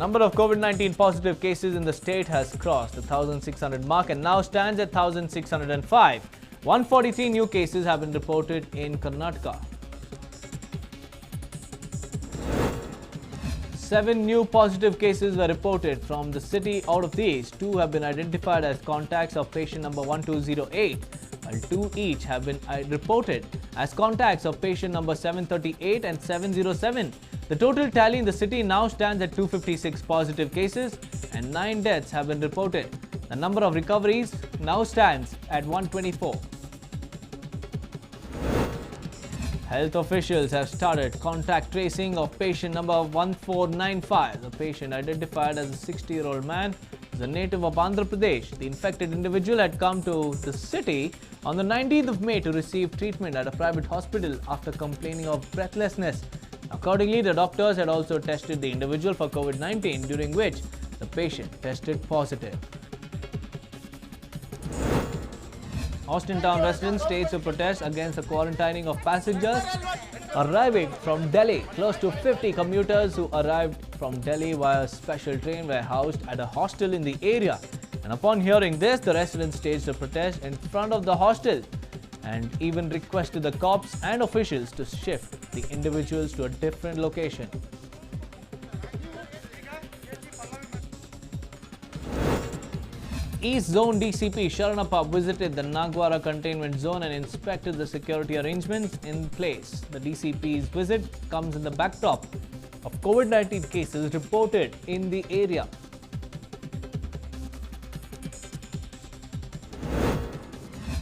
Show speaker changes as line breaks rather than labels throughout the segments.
Number of COVID-19 positive cases in the state has crossed the 1,600 mark and now stands at 1,605. 143 new cases have been reported in Karnataka. 7 new positive cases were reported from the city. Out of these, 2 have been identified as contacts of patient number 1208, while 2 each have been reported as contacts of patient number 738 and 707. The total tally in the city now stands at 256 positive cases and 9 deaths have been reported. The number of recoveries now stands at 124. Health officials have started contact tracing of patient number 1495. The patient, identified as a 60-year-old man, is a native of Andhra Pradesh. The infected individual had come to the city on the 19th of May to receive treatment at a private hospital after complaining of breathlessness. Accordingly, the doctors had also tested the individual for COVID-19, during which the patient tested positive. Austin town residents staged a protest against the quarantining of passengers arriving from Delhi. Close to 50 commuters who arrived from Delhi via a special train were housed at a hostel in the area. And upon hearing this, the residents staged a protest in front of the hostel and even requested the cops and officials to shift the individuals to a different location. East Zone DCP SHARANAPPA visited the NAGAWARA containment zone and inspected the security arrangements in place. The DCP's visit comes in the backdrop of COVID-19 cases reported in the area.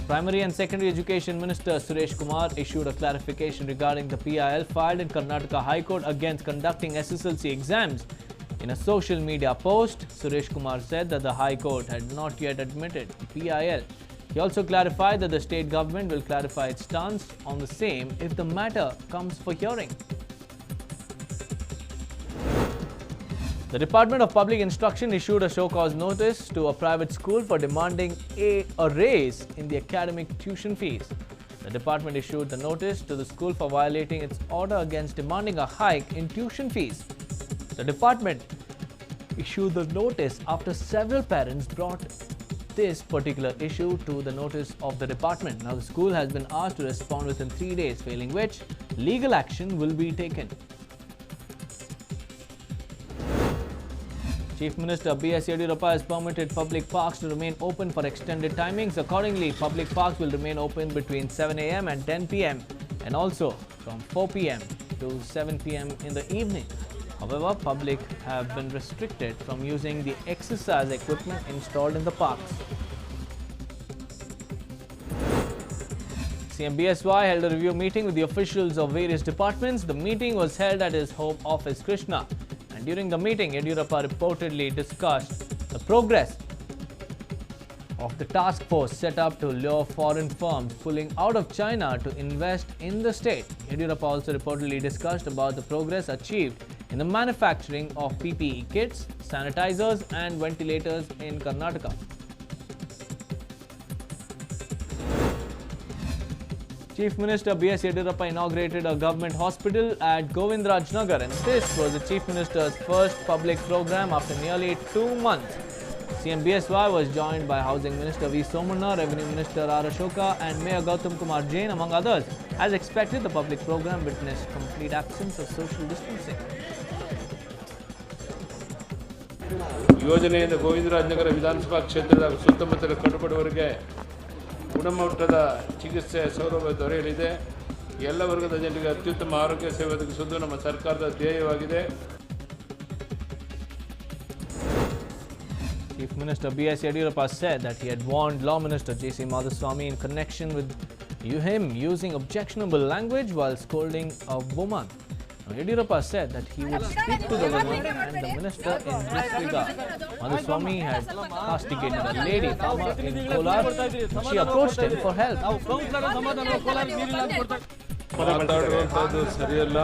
Primary and Secondary Education Minister Suresh Kumar issued a clarification regarding the PIL filed in Karnataka High Court against conducting SSLC exams. In a social media post, Suresh Kumar said that the High Court had not yet admitted PIL. He also clarified that the state government will clarify its stance on the same if the matter comes for hearing. The Department of Public Instruction issued a show-cause notice to a private school for demanding a raise in the academic tuition fees. The department issued the notice to the school for violating its order against demanding a hike in tuition fees. The department issued the notice after several parents brought this particular issue to the notice of the department. Now, the school has been asked to respond within 3 days, failing which legal action will be taken. Chief Minister B.S. Yediyurappa has permitted public parks to remain open for extended timings. Accordingly, public parks will remain open between 7 a.m. and 10 p.m. and also from 4 p.m. to 7 p.m. in the evening. However, public have been restricted from using the exercise equipment installed in the parks. CM BSY held a review meeting with the officials of various departments. The meeting was held at his home office, Krishna. And during the meeting, Yediyurappa reportedly discussed the progress of the task force set up to lure foreign firms pulling out of China to invest in the state. Yediyurappa also reportedly discussed about the progress achieved in the manufacturing of PPE kits, sanitizers and ventilators in Karnataka. Chief Minister B.S. Yediyurappa inaugurated a government hospital at Govindrajnagar, and this was the Chief Minister's first public program after nearly 2 months. CM BSY was joined by Housing Minister V. Somana, Revenue Minister R. Ashoka and Mayor Gautam Kumar Jain, among others. As expected, the public program witnessed complete absence of social distancing.
ಯೋಜನೆಯಿಂದ ಗೋವಿಂದರಾಜನಗರ ವಿಧಾನಸಭಾ ಕ್ಷೇತ್ರದ ಸುತ್ತಮುತ್ತಲ ಕಟ್ಟಡದವರೆಗೆ ಗುಣಮಟ್ಟದ ಚಿಕಿತ್ಸೆ ಸೌಲಭ್ಯ ದೊರೆಯಲಿದೆ. ಎಲ್ಲ ವರ್ಗದ ಜನರಿಗೆ ಅತ್ಯುತ್ತಮ ಆರೋಗ್ಯ ಸೇವೆ ಒದಗಿಸುವುದು ನಮ್ಮ ಸರ್ಕಾರದ ಧ್ಯೇಯವಾಗಿದೆ.
Chief Minister B.S. Yediyurappa said that he had warned Law Minister J.C. Madhuswamy in connection with him using objectionable language while scolding a woman. Now, Yediyurappa said that he would speak to the woman and the minister in this regard. Madhuswamy had castigated a lady farmer in Kolar. She approached him for help.
ಮಾತಾಡುವಂಥದ್ದು ಸರಿಯಲ್ಲ.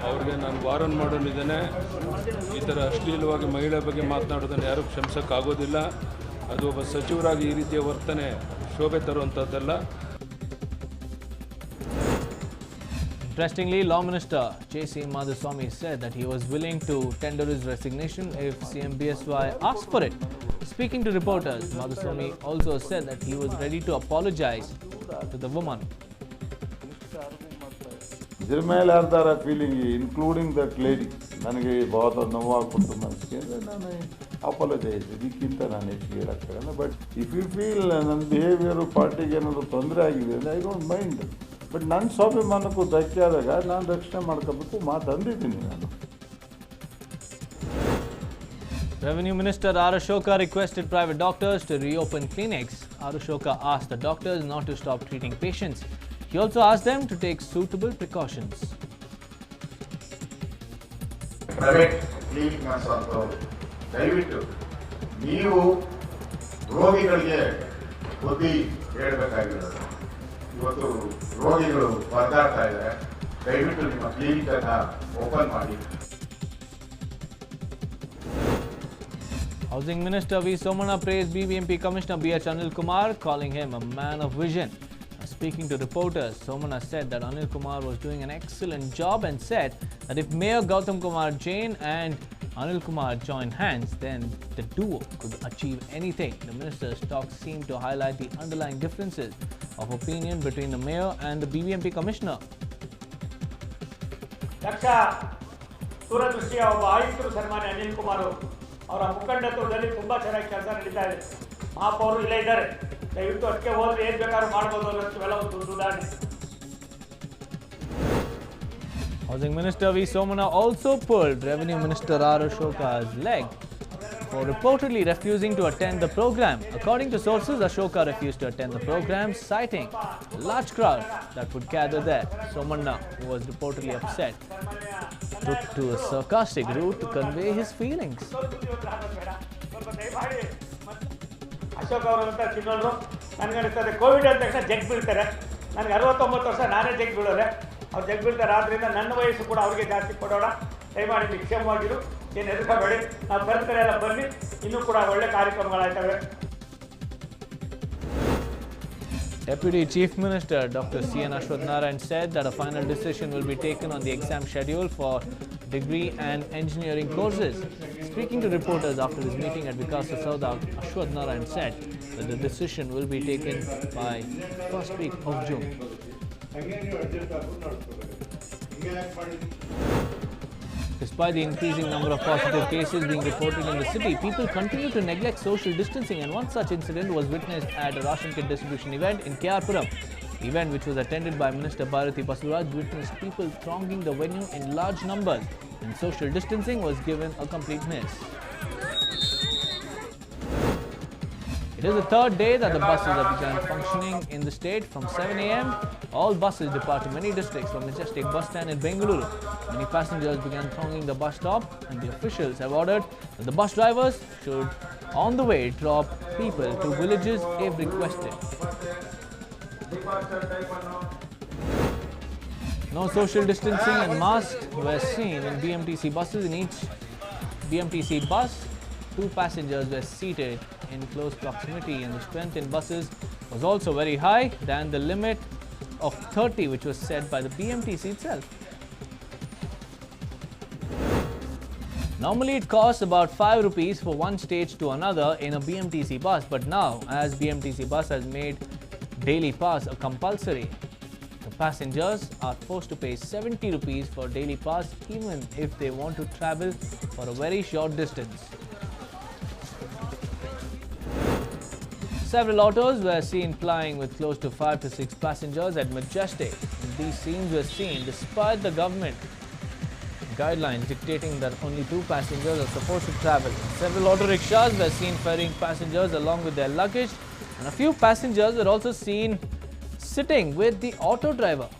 ಅವ್ರಿಗೆ ನಾನು Warren ಮಾಡೋನಿದ್ದೇನೆ. ಈ ಥರ ಅಶ್ಲೀಲವಾಗಿ ಮಹಿಳೆ ಬಗ್ಗೆ ಮಾತನಾಡೋದನ್ನು ಯಾರೂ ಕ್ಷಮಿಸೋಕ್ಕಾಗೋದಿಲ್ಲ. ಅದು ಒಬ್ಬ ಸಚಿವರಾಗಿ ಈ ರೀತಿಯ ವರ್ತನೆ ಶೋಭೆ ತರುವಂಥದ್ದಲ್ಲ.
Interestingly, Law Minister J.C. Madhuswamy said that he was willing to tender his resignation if CM BSY asked for it. Speaking to reporters, Madhuswamy also said that he was ready to apologize to the woman.
इधर में लारदारा feeling, including that lady. ನನಗೆ बहुत ನೋವು ಆಗ್ಬಿಟ್ಟು ಮನಸ್ಸಿಗೆ ನಾನು apologise ಇದಕ್ಕಿಂತ ನಾನು ಹೆಚ್ಚಿಗೆ ಹೇಳಕ್ಕಾಗಲ್ಲ. ಬಟ್ ಇಫ್ ಯು ಫೀಲ್ ನನ್ನ ಬಿಹೇವಿಯರು ಪಾರ್ಟಿಗೆ ಏನಾದರೂ ತೊಂದರೆ ಆಗಿದೆ ಅಂದರೆ ಐ ಡೋಂಟ್ ಮೈಂಡ್. ಬಟ್ ನನ್ನ ಸ್ವಾಭಿಮಾನಕ್ಕೂ ಧಕ್ಕೆ ಆದಾಗ ನಾನು ರಕ್ಷಣೆ ಮಾಡ್ಕೋಬೇಕು ಮಾತು ಅಂದಿದ್ದೀನಿ ನಾನು.
Revenue Minister R. Ashoka requested private doctors to reopen clinics. R. Ashoka asked the doctors not to stop treating patients. He also asked them to take suitable precautions.
Private clinic ನಡೆಸುವಂಥವ್ರು ದಯವಿಟ್ಟು ನೀವು ರೋಗಿಗಳಿಗೆ ಬುದ್ಧಿ ಹೇಳಬೇಕಾಗಿರೋದು. ಇವತ್ತು ರೋಗಿಗಳು ಪರದಾಡ್ತಾ ಇದ್ದಾರೆ, ದಯವಿಟ್ಟು ನಿಮ್ಮ ಕ್ಲಿನಿಕನ್ನು ಓಪನ್ ಮಾಡಿ.
Housing Minister V. Somana praised BMP Commissioner B.H. Anil Kumar, calling him a man of vision. Speaking to reporters, Somana said that Anil Kumar was doing an excellent job and said that if Mayor Gautam Kumar Jain and Anil Kumar joined hands, then the duo could achieve anything. The minister's talk seemed to highlight the underlying differences of opinion between the mayor and the BBMP commissioner.
ದಕ್ಷ ದೂರದೃಷ್ಟಿಯ ಒಬ್ಬ ಆಯುಕ್ತರು ಸನ್ಮಾನ್ಯ ಅನಿಲ್ ಕುಮಾರ್ ಅವರ ಮುಖಂಡತ್ವದಲ್ಲಿ ತುಂಬ ಚೆನ್ನಾಗಿ ಕೆಲಸ ನಡೀತಾ ಇದೆ. ಮಹಾಪೌರರು ಇಲ್ಲೇ ಇದ್ದಾರೆ, ದಯವಿಟ್ಟು ಅದಕ್ಕೆ ಹೋದ್ರೆ ಏನು ಬೇಕಾದ್ರೂ ಮಾಡ್ಬೋದು ಅನ್ನೋಷ್ಟೆಲ್ಲ ಒಂದು ಉದಾಹರಣೆ.
Housing Minister V. Somana also pulled Revenue Minister R. Ashoka's leg for reportedly refusing to attend the program. According to sources, Ashoka refused to attend the program, citing a large crowd that would gather there. Somana, who was reportedly upset, took to a sarcastic route to convey his feelings.
Ashok ಅವರು ಅಂತ ತಿನ್ನೋರು ನನಗನ್ನಿಸ್ತದೆ Covid ಅಂದ ತಕ್ಷಣ ಜಗ್ ಬೀಳ್ತಾರೆ. ನನಗೆ 69 ವರ್ಷ, ನಾನೇ ಜಗ್ ಬೀಳೋದೆ, ಅವ್ರು ಜಗ್ ಬೀಳ್ತಾರೆ. ಆದ್ದರಿಂದ ನನ್ನ ವಯಸ್ಸು ಕೂಡ ಅವ್ರಿಗೆ ಜಾಸ್ತಿ ಕೊಡೋಣ. ದಯಮಾಡಿ ಕ್ಷೇಮವಾಗಿರು, ಏನು ಹೆದರ್ಕೋಬೇಡಿ. ನಾವು ಬರ್ತಾರೆ ಎಲ್ಲ ಬನ್ನಿ, ಇನ್ನೂ ಕೂಡ ಒಳ್ಳೆ ಕಾರ್ಯಕ್ರಮಗಳಾಯ್ತವೆ.
Deputy Chief Minister Dr. C.N. Ashwath Narayan said that a final decision will be taken on the exam schedule for degree and engineering courses. Speaking to reporters after his meeting at Vikasa Sauda, Ashwath Narayan said that the decision will be taken by first week of June. Despite the increasing number of positive cases being reported in the city, people continue to neglect social distancing, and one such incident was witnessed at a ration kit distribution event in KR-Puram. The event, which was attended by Minister Bharati Pasuraj, witnessed people thronging the venue in large numbers, and social distancing was given a complete miss. It is the third day that the buses have begun functioning in the state. From 7 a.m, all buses depart to many districts from Majestic bus stand in Bengaluru. Many passengers began thronging the bus stop, and the officials have ordered that the bus drivers should, on the way, drop people to villages if requested. No social distancing and masks were seen in BMTC buses. In each BMTC bus, 2 passengers were seated in close proximity, and the strength in buses was also very high than the limit of 30 which was set by the BMTC itself. Normally it costs about 5 rupees for one stage to another in a BMTC bus, but now as BMTC bus has made daily pass a compulsory, the passengers are forced to pay 70 rupees for daily pass even if they want to travel for a very short distance. Several autos were seen plying with close to 5 to 6 passengers at Majestic. These scenes were seen despite the government guidelines dictating that only 2 passengers are supposed to travel. Several auto rickshaws were seen ferrying passengers along with their luggage, and a few passengers were also seen sitting with the auto driver.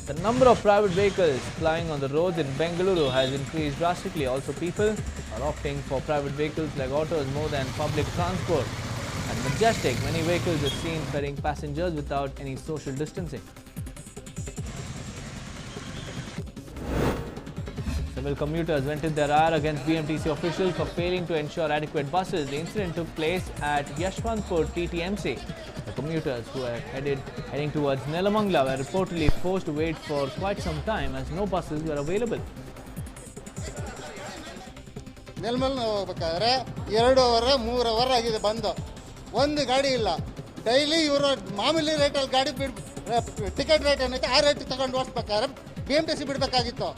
The number of private vehicles plying on the roads in Bengaluru has increased drastically. Also, people are opting for private vehicles like autos more than public transport. At Majestic, many vehicles are seen ferrying passengers without any social distancing. Several commuters vented their ire against BMTC officials for failing to ensure adequate buses. The incident took place at Yashwantpur TTMC. The commuters who were heading towards Nelamangala were reportedly forced to wait for quite some time as no buses were available.
Nelamangala ಹೋಗ್ಬೇಕಾದ್ರೆ 2 hour 3 hour ಆಗಿದೆ ಬಂದು ಒಂದು ಗಾಡಿ ಇಲ್ಲ. Daily ಇವರು ಮಾಮೂಲಿ ರೇಟಲ್ಲಿ ಗಾಡಿ ಟಿಕೆಟ್ ರೇಟ್ ಏನೈತೆ ಆ ರೇಟ್ ತಗೊಂಡು ಓಡಿಸ್ಬೇಕಾದ್ರೆ BMTC ಬಿಡಬೇಕಾಗಿತ್ತು.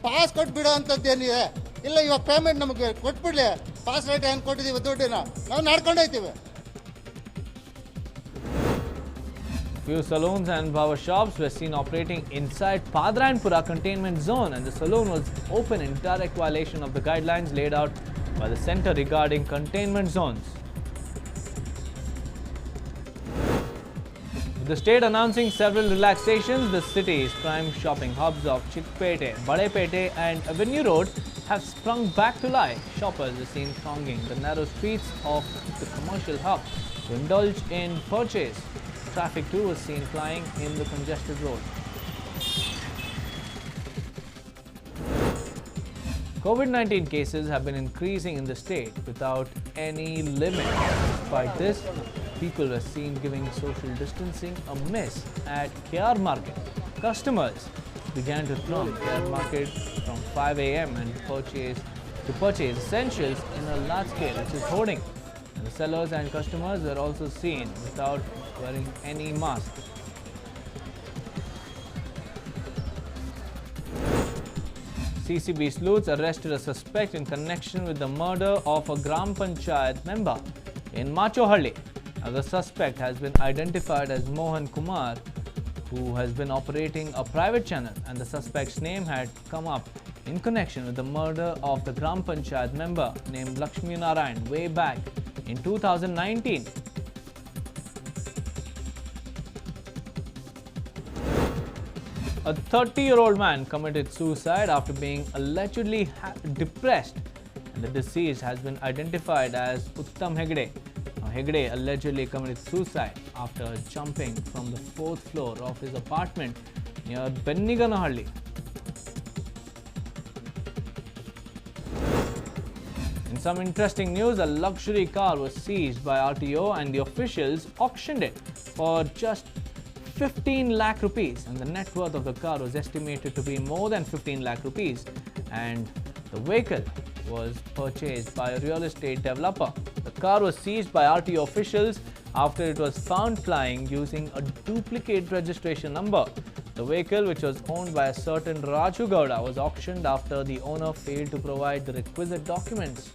ಪಾಸ್ ಕೊಟ್ಟು ಬಿಡೋ ಅಂಥದ್ದೇನಿದೆ ಇಲ್ಲ. ಇವಾಗ ಪೇಮೆಂಟ್ ನಮಗೆ ಕೊಟ್ಬಿಡ್ಲಿ, ಪಾಸ್ ರೇಟ್ ಏನು ಕೊಟ್ಟಿದ್ದೀವಿ ದುಡ್ಡಿನ ನಾವು ನಡ್ಕೊಂಡು ಹೋಗ್ತೀವಿ.
Few saloons and barber shops were seen operating inside Padranpura containment zone, and the saloon was open in direct violation of the guidelines laid out by the centre regarding containment zones. With the state announcing several relaxations, the city's prime shopping hubs of Chikpete, Badepete and Avenue Road have sprung back to life. Shoppers are seen thronging the narrow streets of the commercial hub to indulge in purchase. Traffic too was seen plying in the congested road. COVID-19 cases have been increasing in the state without any limit. Despite this, people were seen giving social distancing a miss at KR Market. Customers began to throng KR Market from 5 a.m. and purchase essentials in a large scale, which is hoarding. And the sellers and customers were also seen without wearing any mask. CCB sleuths arrested a suspect in connection with the murder of a Gram Panchayat member in Machohalli. Now, the suspect has been identified as Mohan Kumar, who has been operating a private channel, and the suspect's name had come up in connection with the murder of the Gram Panchayat member named Lakshmi Narayan way back in 2019. A 30-year-old man committed suicide after being allegedly depressed, and the deceased has been identified as Uttam Hegde. Now, Hegde allegedly committed suicide after jumping from the 4th floor of his apartment near Benniganahalli. In some interesting news, a luxury car was seized by RTO and the officials auctioned it for just 15 lakh rupees, and the net worth of the car was estimated to be more than 15 lakh rupees, and the vehicle was purchased by a real estate developer. The car was seized by RTO officials after it was found flying using a duplicate registration number. The vehicle, which was owned by a certain Raju Gowda, was auctioned after the owner failed to provide the requisite documents.